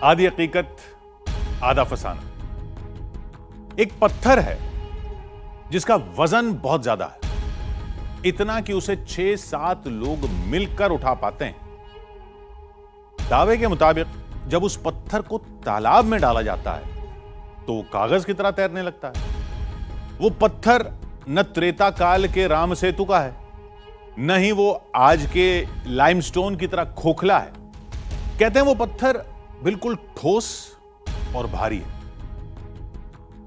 आधी हकीकत आधा फसाना। एक पत्थर है जिसका वजन बहुत ज्यादा है, इतना कि उसे 6-7 लोग मिलकर उठा पाते हैं। दावे के मुताबिक जब उस पत्थर को तालाब में डाला जाता है तो वो कागज की तरह तैरने लगता है। वो पत्थर न त्रेता काल के राम सेतु का है, न ही वो आज के लाइमस्टोन की तरह खोखला है। कहते हैं वो पत्थर बिल्कुल ठोस और भारी है।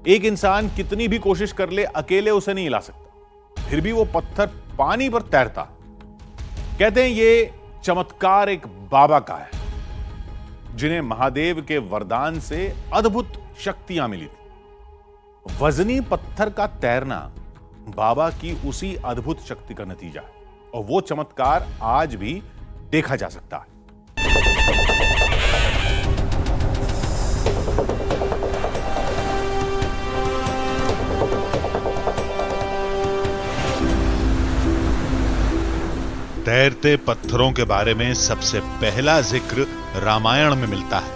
एक इंसान कितनी भी कोशिश कर ले अकेले उसे नहीं हिला सकता, फिर भी वो पत्थर पानी पर तैरता। कहते हैं ये चमत्कार एक बाबा का है जिन्हें महादेव के वरदान से अद्भुत शक्तियां मिली थी। वजनी पत्थर का तैरना बाबा की उसी अद्भुत शक्ति का नतीजा है और वो चमत्कार आज भी देखा जा सकता है। तैरते पत्थरों के बारे में सबसे पहला जिक्र रामायण में मिलता है,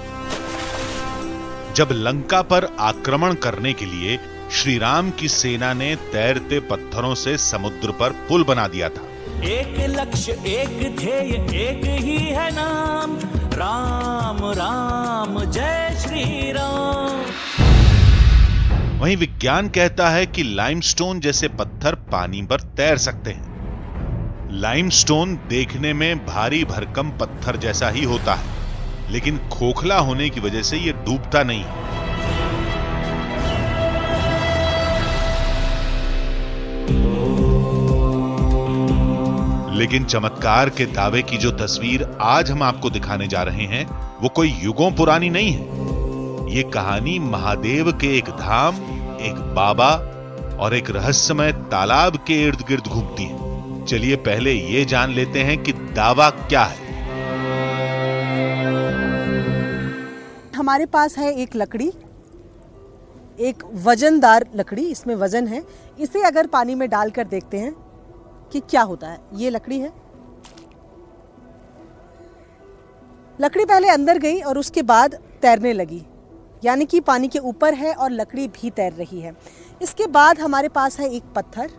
जब लंका पर आक्रमण करने के लिए श्री राम की सेना ने तैरते पत्थरों से समुद्र पर पुल बना दिया था। एक लक्ष्य, एक ध्येय, एक ही है नाम, राम राम जय श्री राम। वहीं विज्ञान कहता है कि लाइमस्टोन जैसे पत्थर पानी पर तैर सकते हैं। लाइमस्टोन देखने में भारी भरकम पत्थर जैसा ही होता है, लेकिन खोखला होने की वजह से यह डूबता नहीं है। लेकिन चमत्कार के दावे की जो तस्वीर आज हम आपको दिखाने जा रहे हैं वो कोई युगों पुरानी नहीं है। ये कहानी महादेव के एक धाम, एक बाबा और एक रहस्यमय तालाब के इर्द गिर्द घूमती है। चलिए पहले ये जान लेते हैं कि दावा क्या है। हमारे पास है एक लकड़ी, एक वजनदार लकड़ी, इसमें वजन है। इसे अगर पानी में डालकर देखते हैं कि क्या होता है। ये लकड़ी है, लकड़ी पहले अंदर गई और उसके बाद तैरने लगी, यानी कि पानी के ऊपर है और लकड़ी भी तैर रही है। इसके बाद हमारे पास है एक पत्थर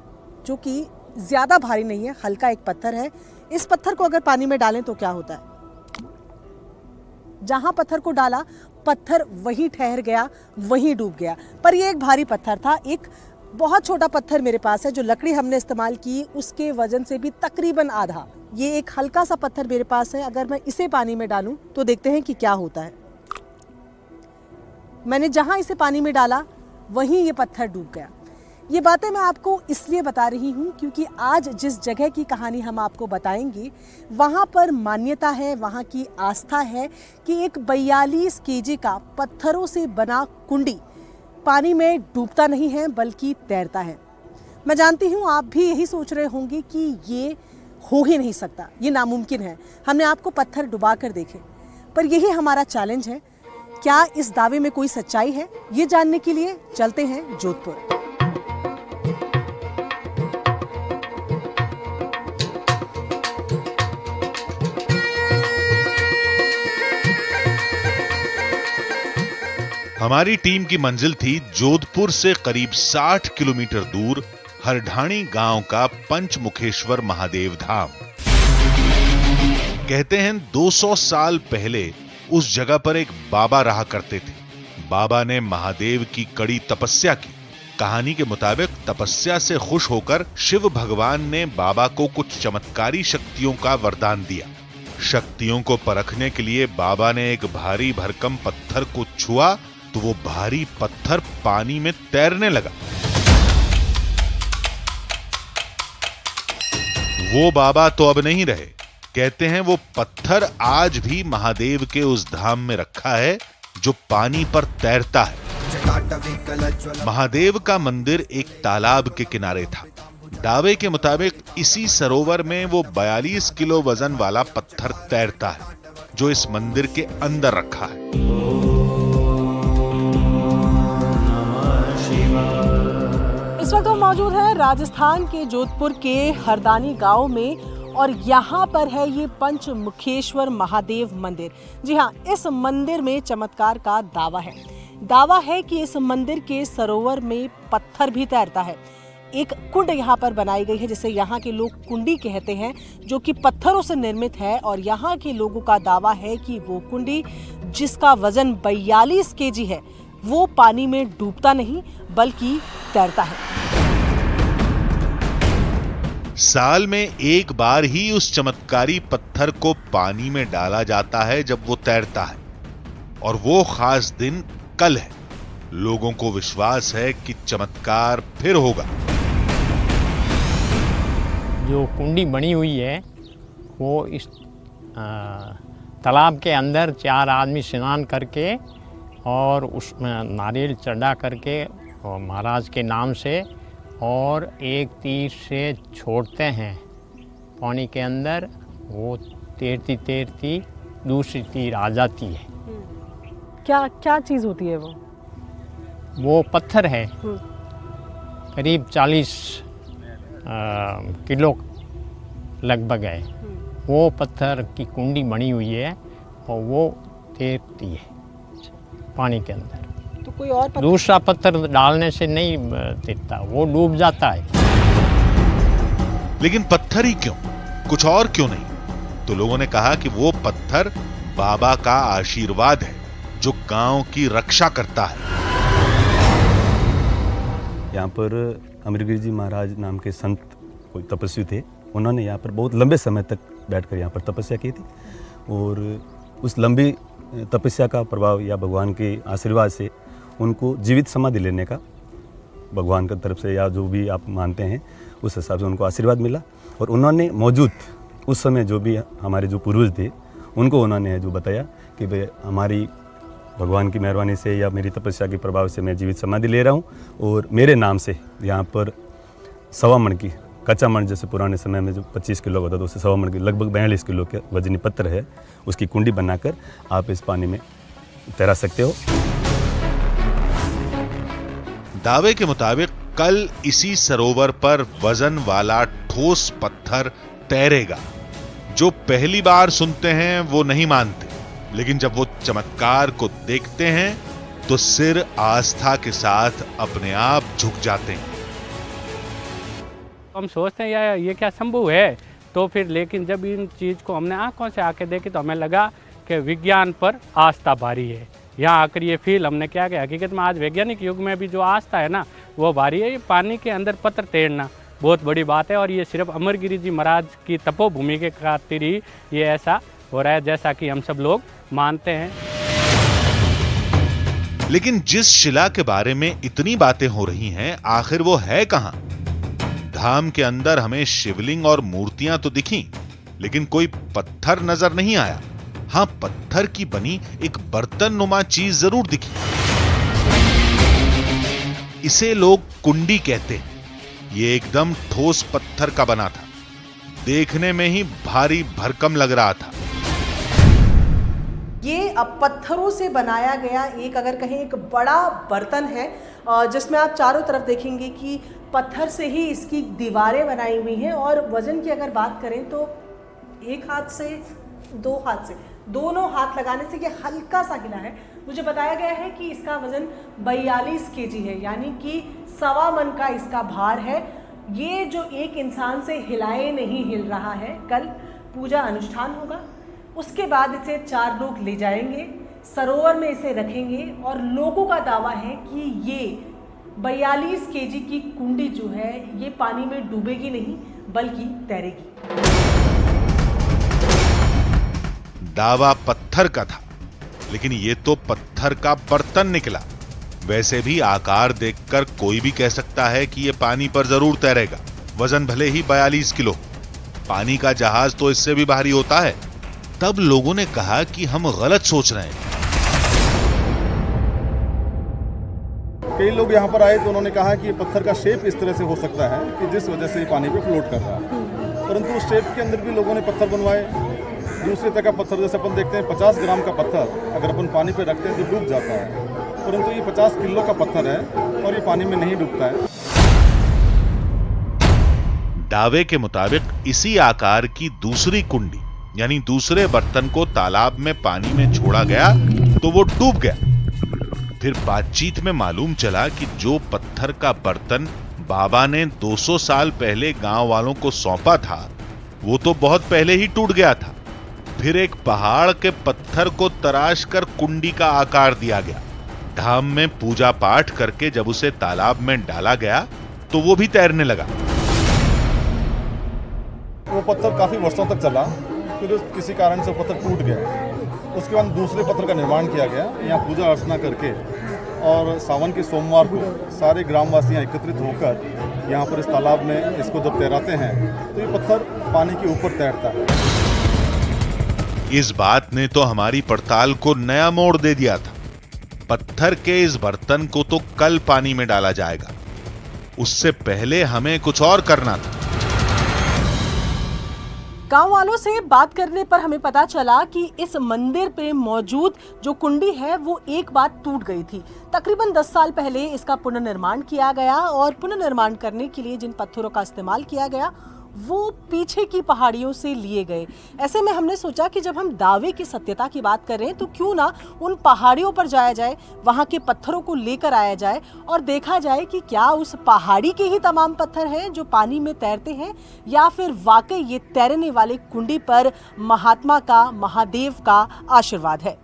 जो कि ज्यादा भारी नहीं है, हल्का एक पत्थर है। इस पत्थर को अगर पानी में डालें तो क्या होता है? जहां पत्थर को डाला पत्थर वहीं ठहर गया, वहीं डूब गया। पर यह एक भारी पत्थर था। एक बहुत छोटा पत्थर मेरे पास है, जो लकड़ी हमने इस्तेमाल की उसके वजन से भी तकरीबन आधा। ये एक हल्का सा पत्थर मेरे पास है, अगर मैं इसे पानी में डालूं तो देखते हैं कि क्या होता है। मैंने जहां इसे पानी में डाला वहीं ये पत्थर डूब गया। ये बातें मैं आपको इसलिए बता रही हूँ क्योंकि आज जिस जगह की कहानी हम आपको बताएंगे वहाँ पर मान्यता है, वहाँ की आस्था है कि एक 42 केजी का पत्थरों से बना कुंडी पानी में डूबता नहीं है बल्कि तैरता है। मैं जानती हूँ आप भी यही सोच रहे होंगे कि ये हो ही नहीं सकता, ये नामुमकिन है। हमने आपको पत्थर डुबा कर देखे, पर यही हमारा चैलेंज है। क्या इस दावे में कोई सच्चाई है? ये जानने के लिए चलते हैं जोधपुर। हमारी टीम की मंजिल थी जोधपुर से करीब 60 किलोमीटर दूर हरढाणी गांव का पंचमुखेश्वर महादेव धाम। कहते हैं 200 साल पहले उस जगह पर एक बाबा रहा करते थे। बाबा ने महादेव की कड़ी तपस्या की। कहानी के मुताबिक तपस्या से खुश होकर शिव भगवान ने बाबा को कुछ चमत्कारी शक्तियों का वरदान दिया। शक्तियों को परखने के लिए बाबा ने एक भारी भरकम पत्थर को छुआ तो वो भारी पत्थर पानी में तैरने लगा। वो बाबा तो अब नहीं रहे। कहते हैं वो पत्थर आज भी महादेव के उस धाम में रखा है जो पानी पर तैरता है। महादेव का मंदिर एक तालाब के किनारे था। दावे के मुताबिक इसी सरोवर में वो 42 किलो वजन वाला पत्थर तैरता है जो इस मंदिर के अंदर रखा है। इस वक्त हम मौजूद हैं राजस्थान के जोधपुर के हरदानी गांव में और यहाँ पर है ये पंचमुखेश्वर महादेव मंदिर। जी हाँ, इस मंदिर में चमत्कार का दावा है कि इस मंदिर के सरोवर में पत्थर भी तैरता है। एक कुंड यहाँ पर बनाई गई है जिसे यहाँ के लोग कुंडी कहते हैं, जो कि पत्थरों से निर्मित है। और यहाँ के लोगों का दावा है कि वो कुंडी, जिसका वजन 42 केजी है, वो पानी में डूबता नहीं बल्कि तैरता है। साल में एक बार ही उस चमत्कारी पत्थर को पानी में डाला जाता है जब वो तैरता है, और वो खास दिन कल है। लोगों को विश्वास है कि चमत्कार फिर होगा। जो कुंडी बनी हुई है वो इस तालाब के अंदर 4 आदमी स्नान करके और उसमें नारियल चढ़ा करके और महाराज के नाम से और एक तीर से छोड़ते हैं पानी के अंदर। वो तैरती तैरती दूसरी तीर आ जाती है। क्या चीज़ होती है वो पत्थर है, करीब 40 किलो लगभग है। वो पत्थर की कुंडी बनी हुई है और वो तैरती है पानी के अंदर। तो कोई और दूसरा पत्थर डालने से नहीं तैरता, वो डूब जाता है। लेकिन पत्थर ही क्यों, कुछ और क्यों नहीं? तो लोगों ने कहा कि वो पत्थर बाबा का आशीर्वाद है जो गांव की रक्षा करता है। यहाँ पर अमरगिरी जी महाराज नाम के संत कोई तपस्वी थे। उन्होंने यहाँ पर बहुत लंबे समय तक बैठकर यहाँ पर तपस्या की थी, और उस लंबी तपस्या का प्रभाव या भगवान के आशीर्वाद से उनको जीवित समाधि लेने का भगवान की तरफ से, या जो भी आप मानते हैं उस हिसाब से उनको आशीर्वाद मिला। और उन्होंने मौजूद उस समय जो भी हमारे जो पूर्वज थे उनको उन्होंने जो बताया कि भाई हमारी भगवान की मेहरबानी से या मेरी तपस्या के प्रभाव से मैं जीवित समाधि ले रहा हूँ, और मेरे नाम से यहाँ पर 1.25 मण की कच्चा मण, जैसे पुराने समय में जो 25 किलो होता था, उससे 1.25 मण की लगभग 42 किलो के वजनी पत्थर है, उसकी कुंडी बनाकर आप इस पानी में तैरा सकते हो। दावे के मुताबिक कल इसी सरोवर पर वजन वाला ठोस पत्थर तैरेगा। जो पहली बार सुनते हैं वो नहीं मानते, लेकिन जब वो चमत्कार को देखते हैं तो सिर आस्था के साथ अपने आप झुक जाते हैं। हम सोचते हैं यार ये क्या संभव है, तो फिर लेकिन जब इन चीज़ को हमने आंखों से आके देखी तो हमें लगा कि विज्ञान पर आस्था भारी है। यहाँ आकर ये फील हमने क्या किया, हकीकत में आज वैज्ञानिक युग में भी जो आस्था है ना वो भारी है। ये पानी के अंदर पत्थर तैरना बहुत बड़ी बात है, और ये सिर्फ अमरगिरी जी महाराज की तपोभूमि के खातिर ही ये ऐसा हो रहा है, जैसा कि हम सब लोग मानते हैं। लेकिन जिस शिला के बारे में इतनी बातें हो रही हैं, आखिर वो है कहां? धाम के अंदर हमें शिवलिंग और मूर्तियां तो दिखी, लेकिन कोई पत्थर नजर नहीं आया। हां, पत्थर की बनी एक बर्तन नुमा चीज जरूर दिखी। इसे लोग कुंडी कहते हैं। ये एकदम ठोस पत्थर का बना था, देखने में ही भारी भरकम लग रहा था। ये अब पत्थरों से बनाया गया एक, अगर कहें, एक बड़ा बर्तन है, जिसमें आप चारों तरफ देखेंगे कि पत्थर से ही इसकी दीवारें बनाई हुई हैं। और वजन की अगर बात करें तो एक हाथ से 2 हाथ से, दोनों हाथ लगाने से ये हल्का सा हिला है। मुझे बताया गया है कि इसका वजन 42 केजी है, यानी कि 1.25 मन का इसका भार है। ये जो एक इंसान से हिलाए नहीं हिल रहा है। कल पूजा अनुष्ठान होगा, उसके बाद इसे 4 लोग ले जाएंगे, सरोवर में इसे रखेंगे, और लोगों का दावा है कि ये 42 केजी की कुंडी जो है ये पानी में डूबेगी नहीं बल्कि तैरेगी। दावा पत्थर का था, लेकिन ये तो पत्थर का बर्तन निकला। वैसे भी आकार देखकर कोई भी कह सकता है कि ये पानी पर जरूर तैरेगा, वजन भले ही 42 किलो। पानी का जहाज तो इससे भी भारी होता है। तब लोगों ने कहा कि हम गलत सोच रहे हैं। कई लोग यहाँ पर आए तो उन्होंने कहा कि ये पत्थर का शेप इस तरह से हो सकता है कि जिस वजह से ये पानी पे फ्लोट कर रहा है, परंतु उस शेप के अंदर भी लोगों ने पत्थर बनवाए। दूसरे तरह का पत्थर जैसे अपन देखते हैं 50 ग्राम का पत्थर अगर अपन पानी पे रखते हैं तो डूब जाता है, परंतु ये 50 किलो का पत्थर है और ये पानी में नहीं डूबता है। दावे के मुताबिक इसी आकार की दूसरी कुंडी यानी दूसरे बर्तन को तालाब में पानी में छोड़ा गया तो वो डूब गया। फिर बातचीत में मालूम चला कि जो पत्थर का बर्तन बाबा ने 200 साल पहले गांव वालों को सौंपा था वो तो बहुत पहले ही टूट गया था। फिर एक पहाड़ के पत्थर को तराश कर कुंडी का आकार दिया गया। धाम में पूजा पाठ करके जब उसे तालाब में डाला गया तो वो भी तैरने लगा। वो पत्थर काफी वर्षों तक चला, फिर किसी कारण से पत्थर टूट गया। उसके बाद दूसरे पत्थर का निर्माण किया गया यहाँ पूजा अर्चना करके, और सावन के सोमवार को सारे ग्रामवासियाँ एकत्रित होकर यहाँ पर इस तालाब में इसको जब तैराते हैं तो ये पत्थर पानी के ऊपर तैरता है। इस बात ने तो हमारी पड़ताल को नया मोड़ दे दिया था। पत्थर के इस बर्तन को तो कल पानी में डाला जाएगा, उससे पहले हमें कुछ और करना था। गांव वालों से बात करने पर हमें पता चला कि इस मंदिर पे मौजूद जो कुंडी है वो एक बार टूट गई थी। तकरीबन 10 साल पहले इसका पुनर्निर्माण किया गया और पुनर्निर्माण करने के लिए जिन पत्थरों का इस्तेमाल किया गया वो पीछे की पहाड़ियों से लिए गए। ऐसे में हमने सोचा कि जब हम दावे की सत्यता की बात कर रहे हैं तो क्यों ना उन पहाड़ियों पर जाया जाए, वहां के पत्थरों को लेकर आया जाए और देखा जाए कि क्या उस पहाड़ी के ही तमाम पत्थर हैं जो पानी में तैरते हैं या फिर वाकई ये तैरने वाले कुंडी पर महात्मा का, महादेव का आशीर्वाद है।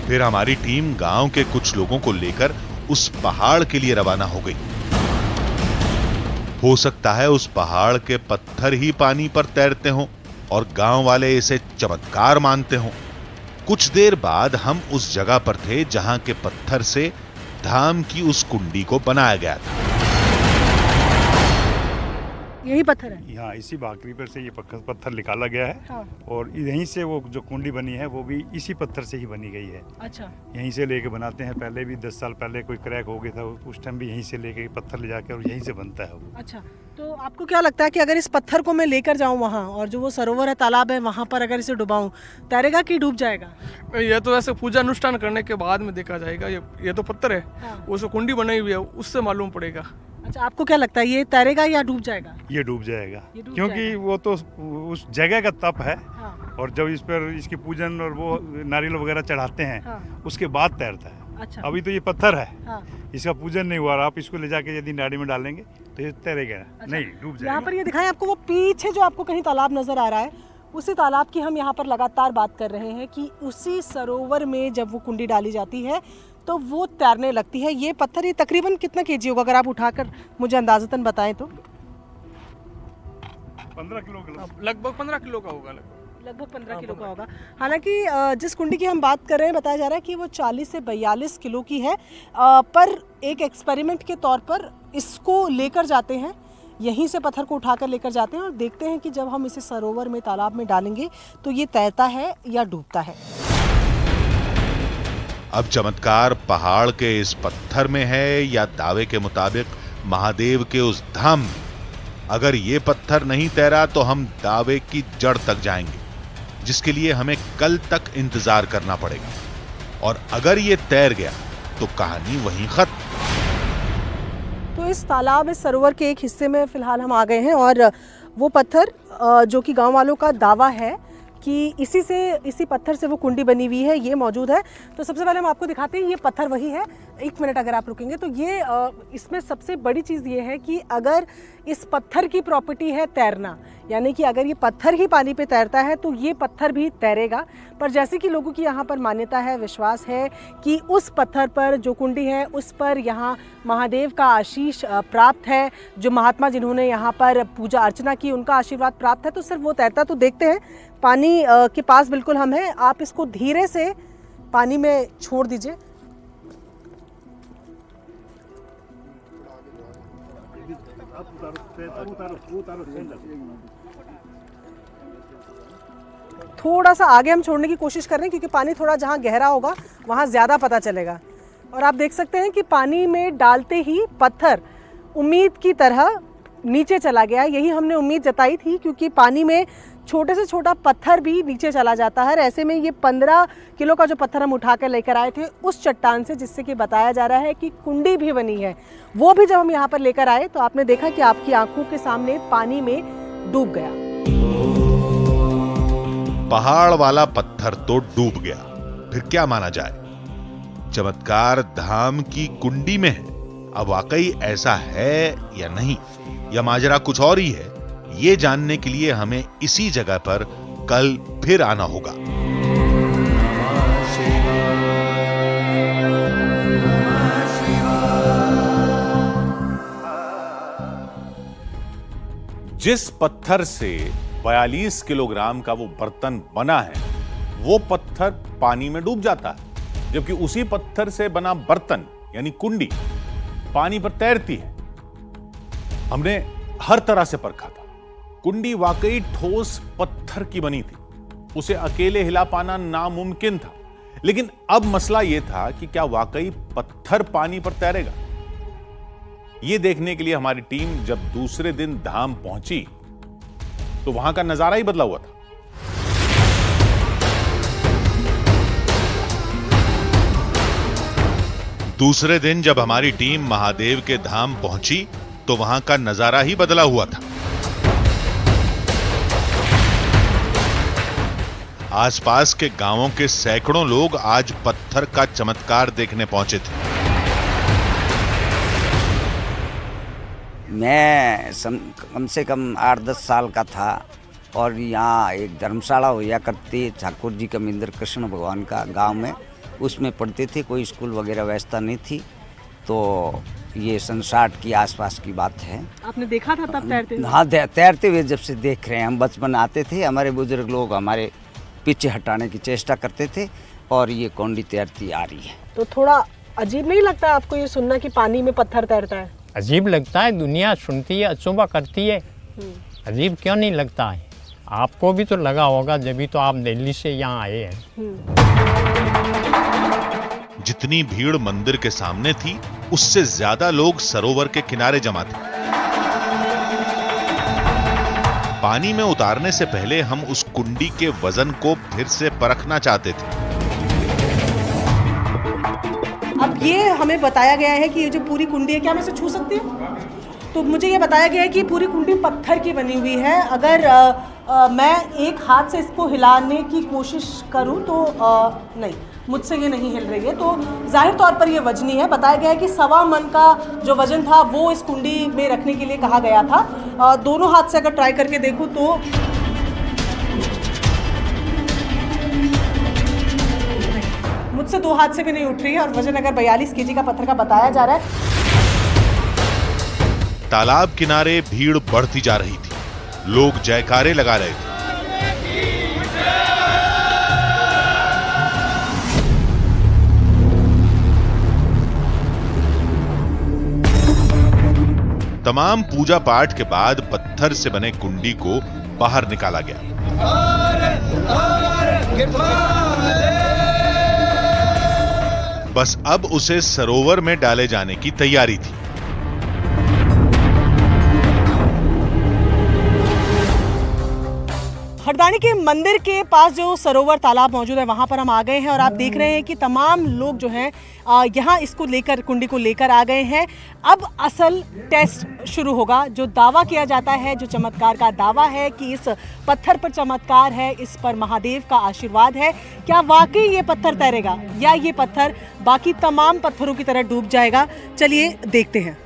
फिर हमारी टीम गांव के कुछ लोगों को लेकर उस पहाड़ के लिए रवाना हो गई। हो सकता है उस पहाड़ के पत्थर ही पानी पर तैरते हों और गांव वाले इसे चमत्कार मानते हों। कुछ देर बाद हम उस जगह पर थे जहां के पत्थर से धाम की उस कुंडी को बनाया गया था। यही पत्थर है? यहाँ इसी भाकरी पर से ये पत्थर निकाला गया है। हाँ। और यहीं से वो जो कुंडी बनी है वो भी इसी पत्थर से ही बनी गई है। अच्छा। यहीं से लेके बनाते हैं। पहले भी 10 साल पहले कोई क्रैक हो गया था, उस टाइम भी यहीं से लेके पत्थर ले जाके और यहीं से बनता है वो। अच्छा, तो आपको क्या लगता है कि अगर इस पत्थर को मैं लेकर जाऊं वहाँ और जो वो सरोवर है, तालाब है, वहाँ पर अगर इसे डुबाऊं, तैरेगा कि डूब जाएगा? ये तो ऐसे पूजा अनुष्ठान करने के बाद में देखा जाएगा। ये तो पत्थर है। हाँ। वो जो कुंडी बनाई हुई है उससे मालूम पड़ेगा। अच्छा, आपको क्या लगता है ये तैरेगा या डूब जाएगा? ये डूब जाएगा, क्योंकि वो तो उस जगह का तप है। हाँ। और जब इस पर इसकी पूजन और वो नारियल वगैरह चढ़ाते हैं। हाँ। उसके बाद तैरता है। अच्छा। अभी तो ये पत्थर है। हाँ। इसका पूजन नहीं हुआ, आप इसको ले जाके यदि नाड़ी में डालेंगे तो ये तैरेगा। अच्छा। नहीं, डूब जाएगा। यहाँ पर ये दिखाएं आपको, वो पीछे जो आपको कहीं तालाब नजर आ रहा है उसी तालाब की हम यहाँ पर लगातार बात कर रहे हैं कि उसी सरोवर में जब वो कुंडी डाली जाती है तो वो तैरने लगती है। ये पत्थर ये तकरीबन कितना केजी होगा अगर आप उठाकर मुझे अंदाजतन बताएं तो? 15 किलो का, लगभग 15 किलो का होगा। लगभग 15 किलो का होगा। हालांकि जिस कुंडी की हम बात कर रहे हैं बताया जा रहा है कि वो 40 से 42 किलो की है, पर एक एक्सपेरिमेंट के तौर पर इसको लेकर जाते हैं, यहीं से पत्थर को उठाकर लेकर जाते हैं और देखते हैं कि जब हम इसे सरोवर में, तालाब में डालेंगे तो ये तैरता है या डूबता है। अब चमत्कार पहाड़ के इस पत्थर में है या दावे के मुताबिक महादेव के उस धाम में? अगर ये पत्थर नहीं तैरा तो हम दावे की जड़ तक जाएंगे, जिसके लिए हमें कल तक इंतजार करना पड़ेगा। और अगर ये तैर गया तो कहानी वहीं खत्म। तो इस तालाब, इस सरोवर के एक हिस्से में फिलहाल हम आ गए हैं और वो पत्थर जो कि गांव वालों का दावा है कि इसी पत्थर से वो कुंडी बनी हुई है, ये मौजूद है। तो सबसे पहले हम आपको दिखाते हैं, ये पत्थर वही है। 1 मिनट अगर आप रुकेंगे तो ये इसमें सबसे बड़ी चीज़ ये है कि अगर इस पत्थर की प्रॉपर्टी है तैरना, यानी कि अगर ये पत्थर ही पानी पे तैरता है तो ये पत्थर भी तैरेगा। पर जैसे कि लोगों की यहाँ पर मान्यता है, विश्वास है कि उस पत्थर पर जो कुंडी है उस पर यहाँ महादेव का आशीष प्राप्त है। जो महात्मा जिन्होंने यहाँ पर पूजा अर्चना की उनका आशीर्वाद प्राप्त है, तो सिर्फ वो तैरता। तो देखते हैं, पानी के पास बिल्कुल हम हैं। आप इसको धीरे से पानी में छोड़ दीजिए। थोड़ा सा आगे हम छोड़ने की कोशिश कर रहे हैं क्योंकि पानी थोड़ा जहाँ गहरा होगा वहाँ ज़्यादा पता चलेगा। और आप देख सकते हैं कि पानी में डालते ही पत्थर उम्मीद की तरह नीचे चला गया। यही हमने उम्मीद जताई थी, क्योंकि पानी में छोटे से छोटा पत्थर भी नीचे चला जाता है। ऐसे में ये 15 किलो का जो पत्थर हम उठा कर लेकर आए थे उस चट्टान से, जिससे कि बताया जा रहा है कि कुंडी भी बनी है, वो भी जब हम यहाँ पर लेकर आए तो आपने देखा कि आपकी आंखों के सामने पानी में डूब गया। पहाड़ वाला पत्थर तो डूब गया, फिर क्या माना जाए? चमत्कार धाम की कुंडी में है। अब वाकई ऐसा है या नहीं, या माजरा कुछ और ही है, ये जानने के लिए हमें इसी जगह पर कल फिर आना होगा। जिस पत्थर से 42 किलोग्राम का वो बर्तन बना है, वो पत्थर पानी में डूब जाता है, जबकि उसी पत्थर से बना बर्तन यानी कुंडी पानी पर तैरती है। हमने हर तरह से परखा था, कुंडी वाकई ठोस पत्थर की बनी थी, उसे अकेले हिला पाना नामुमकिन था। लेकिन अब मसला यह था कि क्या वाकई पत्थर पानी पर तैरेगा? यह देखने के लिए हमारी टीम जब दूसरे दिन धाम पहुंची तो वहां का नजारा ही बदला हुआ था। दूसरे दिन जब हमारी टीम महादेव के धाम पहुंची तो वहां का नजारा ही बदला हुआ था। आसपास के गांवों के सैकड़ों लोग आज पत्थर का चमत्कार देखने पहुंचे थे। मैं कम से कम 8-10 साल का था और यहाँ एक धर्मशाला हुआ करती ठाकुर जी का मिंदर कृष्ण भगवान का गांव में, उसमें पढ़ते थे। कोई स्कूल वगैरह व्यवस्था नहीं थी, तो ये 60 की आसपास की बात है। आपने देखा था तब तैरते हुए? हाँ, तैरते हुए जब से देख रहे हैं। हम बचपन आते थे, हमारे बुजुर्ग लोग हमारे पीछे हटाने की चेष्टा करते थे और ये कुंडी तैरती आ रही है। तो थोड़ा अजीब नहीं लगता आपको ये सुनना कि पानी में पत्थर तैरता है? अजीब लगता है, दुनिया सुनती है, अचंभा करती है। अजीब क्यों नहीं लगता है? आपको भी तो लगा होगा, जब भी तो आप दिल्ली से यहाँ आए हैं। जितनी भीड़ मंदिर के सामने थी, उससे ज्यादा लोग सरोवर के किनारे जमा थे। पानी में उतारने से पहले हम उस कुंडी के वजन को फिर से परखना चाहते थे। अब ये हमें बताया गया है कि ये जो पूरी कुंडी है, क्या मैं इसे छू सकती हूँ? तो मुझे ये बताया गया है कि पूरी कुंडी पत्थर की बनी हुई है। अगर मैं एक हाथ से इसको हिलाने की कोशिश करूं तो नहीं, मुझसे ये नहीं हिल रही है। तो जाहिर तौर पर ये वजनी है। बताया गया है कि 1.25 मन का जो वजन था वो इस कुंडी में रखने के लिए कहा गया था। दोनों हाथ से अगर ट्राई करके देखूं तो मुझसे 2 हाथ से भी नहीं उठ रही है, और वजन अगर 42 केजी का पत्थर का बताया जा रहा है। तालाब किनारे भीड़ बढ़ती जा रही थी, लोग जयकारे लगा रहे थे। तमाम पूजा पाठ के बाद पत्थर से बने कुंडी को बाहर निकाला गया। बस अब उसे सरोवर में डाले जाने की तैयारी थी। हरदानी के मंदिर के पास जो सरोवर तालाब मौजूद है वहाँ पर हम आ गए हैं, और आप देख रहे हैं कि तमाम लोग जो हैं यहाँ इसको लेकर, कुंडी को लेकर आ गए हैं। अब असल टेस्ट शुरू होगा। जो दावा किया जाता है, जो चमत्कार का दावा है कि इस पत्थर पर चमत्कार है, इस पर महादेव का आशीर्वाद है, क्या वाकई ये पत्थर तैरेगा या ये पत्थर बाकी तमाम पत्थरों की तरह डूब जाएगा? चलिए देखते हैं।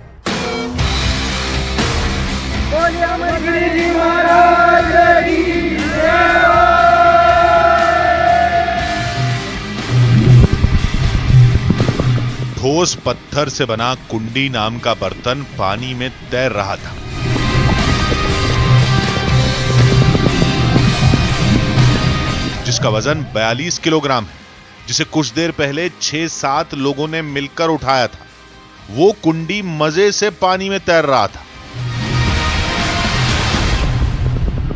ठोस पत्थर से बना कुंडी नाम का बर्तन पानी में तैर रहा था। जिसका वजन 42 किलोग्राम है, जिसे कुछ देर पहले 6-7 लोगों ने मिलकर उठाया था। वो कुंडी मजे से पानी में तैर रहा था।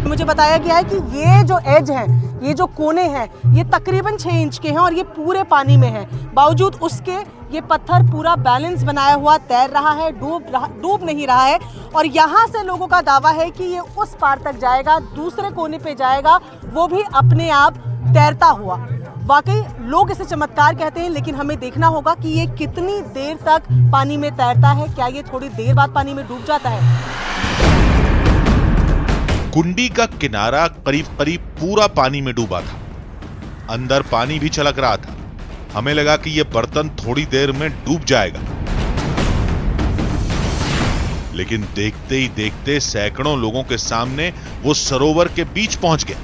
मुझे बताया गया है कि ये जो एज है, ये जो कोने हैं, ये तकरीबन 6 इंच के हैं और ये पूरे पानी में है। बावजूद उसके ये पत्थर पूरा बैलेंस बनाया हुआ तैर रहा है, डूब नहीं रहा है। और यहाँ से लोगों का दावा है कि ये उस पार तक जाएगा, दूसरे कोने पे जाएगा, वो भी अपने आप तैरता हुआ। वाकई लोग इसे चमत्कार कहते हैं, लेकिन हमें देखना होगा कि ये कितनी देर तक पानी में तैरता है। क्या ये थोड़ी देर बाद पानी में डूब जाता है? कुंडी का किनारा करीब करीब पूरा पानी में डूबा था। अंदर पानी भी छलक रहा था। हमें लगा कि यह बर्तन थोड़ी देर में डूब जाएगा, लेकिन देखते ही देखते सैकड़ों लोगों के सामने वो सरोवर के बीच पहुंच गया।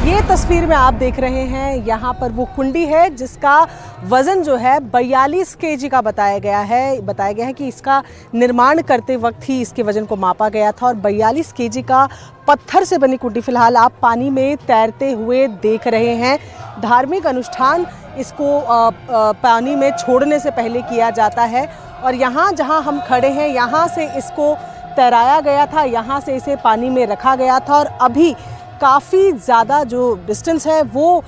ये तस्वीर में आप देख रहे हैं, यहाँ पर वो कुंडी है जिसका वजन जो है 42 केजी का बताया गया है कि इसका निर्माण करते वक्त ही इसके वजन को मापा गया था। और 42 केजी का पत्थर से बनी कुंडी फिलहाल आप पानी में तैरते हुए देख रहे हैं। धार्मिक अनुष्ठान इसको पानी में छोड़ने से पहले किया जाता है और यहाँ जहाँ हम खड़े हैं यहाँ से इसको तैराया गया था, यहाँ से इसे पानी में रखा गया था और अभी काफ़ी ज़्यादा जो डिस्टेंस है वो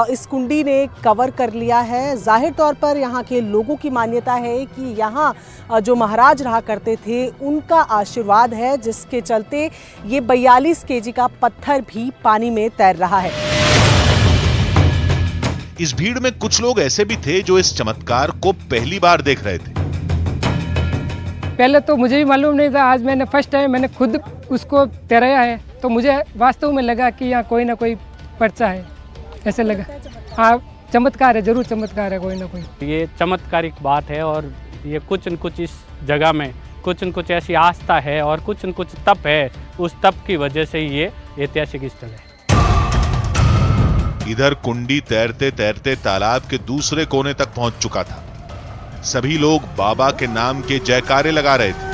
इस कुंडी ने कवर कर लिया है। जाहिर तौर पर यहाँ के लोगों की मान्यता है कि यहाँ जो महाराज रहा करते थे उनका आशीर्वाद है, जिसके चलते ये 42 केजी का पत्थर भी पानी में तैर रहा है। इस भीड़ में कुछ लोग ऐसे भी थे जो इस चमत्कार को पहली बार देख रहे थे। पहले तो मुझे भी मालूम नहीं था, आज मैंने फर्स्ट टाइम मैंने खुद उसको तैराया है, तो मुझे वास्तव में लगा कि यहाँ कोई ना कोई पर्चा है, ऐसे लगा। हाँ, चमत्कार है, जरूर चमत्कार है कोई ना कोई। ये चमत्कारिक बात है और ये कुछ न कुछ इस जगह में कुछ न कुछ ऐसी आस्था है और कुछ न कुछ तप है, उस तप की वजह से ये ऐतिहासिक स्थल है। इधर कुंडी तैरते तैरते तालाब के दूसरे कोने तक पहुंच चुका था। सभी लोग बाबा के नाम के जयकारे लगा रहे थे।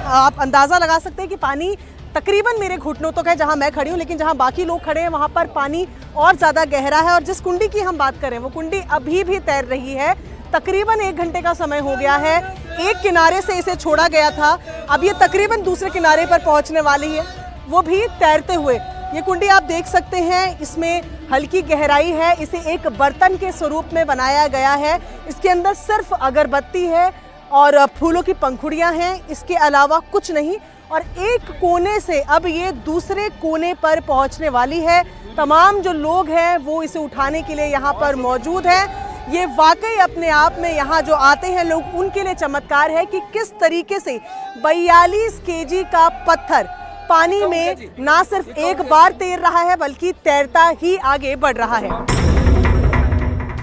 आप अंदाजा लगा सकते हैं कि पानी तकरीबन मेरे घुटनों तक है जहां मैं खड़ी हूं, लेकिन जहां बाकी लोग खड़े हैं वहां पर पानी और ज़्यादा गहरा है। और जिस कुंडी की हम बात करें वो कुंडी अभी भी तैर रही है। तकरीबन 1 घंटे का समय हो गया है। एक किनारे से इसे छोड़ा गया था, अब ये तकरीबन दूसरे किनारे पर पहुंचने वाली है, वो भी तैरते हुए। ये कुंडी आप देख सकते हैं, इसमें हल्की गहराई है। इसे एक बर्तन के स्वरूप में बनाया गया है। इसके अंदर सिर्फ अगरबत्ती है और फूलों की पंखुड़ियां हैं, इसके अलावा कुछ नहीं। और एक कोने से अब ये दूसरे कोने पर पहुंचने वाली है। तमाम जो लोग हैं वो इसे उठाने के लिए यहाँ पर मौजूद हैं। ये वाकई अपने आप में यहाँ जो आते हैं लोग, उनके लिए चमत्कार है कि किस तरीके से 42 केजी का पत्थर पानी में ना सिर्फ एक बार तैर रहा है बल्कि तैरता ही आगे बढ़ रहा है।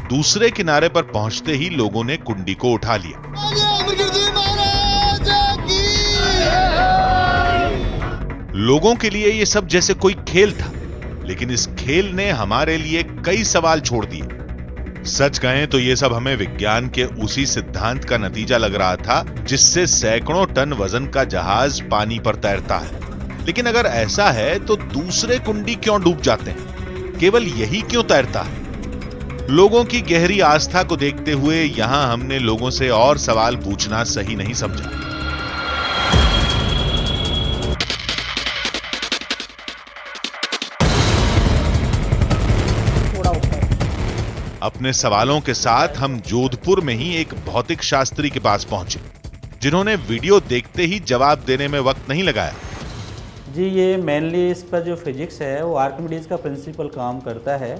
दूसरे किनारे पर पहुंचते ही लोगों ने कुंडी को उठा लिया। लोगों के लिए ये सब जैसे कोई खेल था, लेकिन इस खेल ने हमारे लिए कई सवाल छोड़ दिए। सच कहें तो ये सब हमें विज्ञान के उसी सिद्धांत का नतीजा लग रहा था जिससे सैकड़ों टन वजन का जहाज पानी पर तैरता है। लेकिन अगर ऐसा है तो दूसरे कुंडी क्यों डूब जाते हैं? केवल यही क्यों तैरता है? लोगों की गहरी आस्था को देखते हुए यहां हमने लोगों से और सवाल पूछना सही नहीं समझा। अपने सवालों के साथ हम जोधपुर में ही एक भौतिक शास्त्री के पास पहुंचे, जिन्होंने वीडियो देखते ही जवाब देने में वक्त नहीं लगाया। जी, ये मेनली इस पर जो फिजिक्स है वो आर्किमिडीज का प्रिंसिपल काम करता है।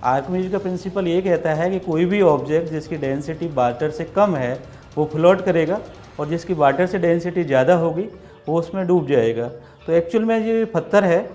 आर्किमिडीज का प्रिंसिपल ये कहता है कि कोई भी ऑब्जेक्ट जिसकी डेंसिटी वाटर से कम है वो फ्लोट करेगा और जिसकी वाटर से डेंसिटी ज़्यादा होगी वो उसमें डूब जाएगा। तो एक्चुअल में ये पत्थर है,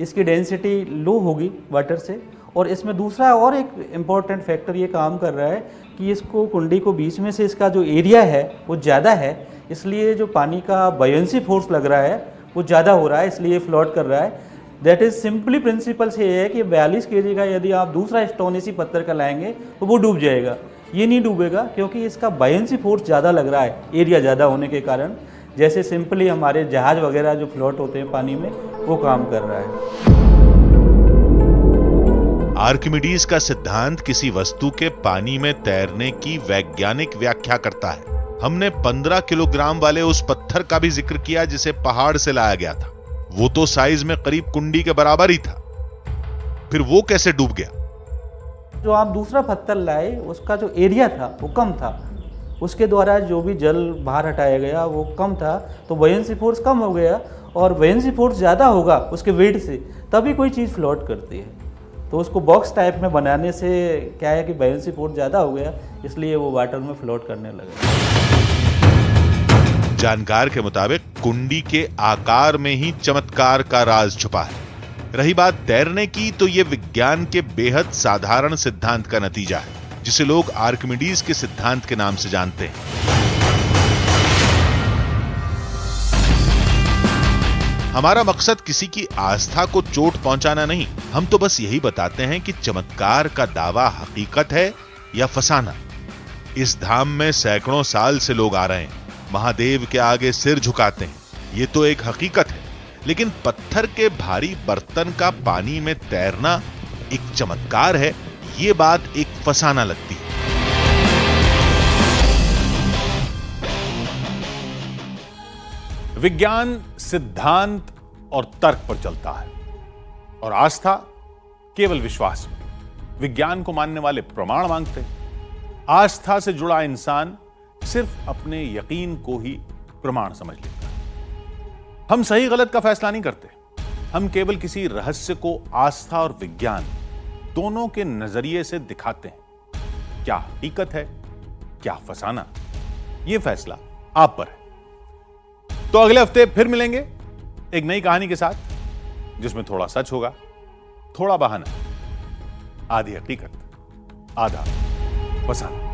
इसकी डेंसिटी लो होगी वाटर से। और इसमें दूसरा और एक इम्पॉर्टेंट फैक्टर ये काम कर रहा है कि इसको कुंडी को बीच में से इसका जो एरिया है वो ज़्यादा है, इसलिए जो पानी का बायोंसी फोर्स लग रहा है वो ज़्यादा हो रहा है, इसलिए फ्लोट कर रहा है। दैट इज़ सिंपली प्रिंसिपल से ये है कि 42 केजी का यदि आप दूसरा स्टोन इसी पत्थर का लाएंगे तो वो डूब जाएगा। ये नहीं डूबेगा क्योंकि इसका बायोंसी फोर्स ज़्यादा लग रहा है, एरिया ज़्यादा होने के कारण। जैसे सिंपली हमारे जहाज वगैरह जो फ्लोट होते हैं पानी में, वो काम कर रहा है। आर्किमिडीज का सिद्धांत किसी वस्तु के पानी में तैरने की वैज्ञानिक व्याख्या करता है। हमने 15 किलोग्राम वाले उस पत्थर का भी जिक्र किया जिसे पहाड़ से लाया गया था। वो तो साइज में करीब कुंडी के बराबर ही था, फिर वो कैसे डूब गया? जो आप दूसरा पत्थर लाए उसका जो एरिया था वो कम था, उसके द्वारा जो भी जल बाहर हटाया गया वो कम था, तो बॉयंसी फोर्स कम हो गया, और बॉयंसी फोर्स ज़्यादा होगा उसके वेट से तभी कोई चीज़ फ्लोट करती है। तो उसको बॉक्स टाइप में बनाने से क्या है कि बॉयंसी फोर्स ज़्यादा हो गया, इसलिए वो वाटर में फ्लोट करने लगा। जानकार के मुताबिक कुंडी के आकार में ही चमत्कार का राज छुपा है। रही बात तैरने की, तो यह विज्ञान के बेहद साधारण सिद्धांत का नतीजा है, जिसे लोग आर्किमिडीज के सिद्धांत के नाम से जानते हैं। हमारा मकसद किसी की आस्था को चोट पहुंचाना नहीं, हम तो बस यही बताते हैं कि चमत्कार का दावा हकीकत है या फसाना। इस धाम में सैकड़ों साल से लोग आ रहे हैं, महादेव के आगे सिर झुकाते हैं, ये तो एक हकीकत है। लेकिन पत्थर के भारी बर्तन का पानी में तैरना एक चमत्कार है, ये बात एक फसाना लगती है। विज्ञान सिद्धांत और तर्क पर चलता है और आस्था केवल विश्वास में। विज्ञान को मानने वाले प्रमाण मांगते हैं, आस्था से जुड़ा इंसान सिर्फ अपने यकीन को ही प्रमाण समझ लेता है। हम सही गलत का फैसला नहीं करते, हम केवल किसी रहस्य को आस्था और विज्ञान दोनों के नजरिए से दिखाते हैं। क्या हकीकत है, क्या फसाना, यह फैसला आप पर है। तो अगले हफ्ते फिर मिलेंगे एक नई कहानी के साथ, जिसमें थोड़ा सच होगा, थोड़ा बहाना, आधी हकीकत, आधा फसाना।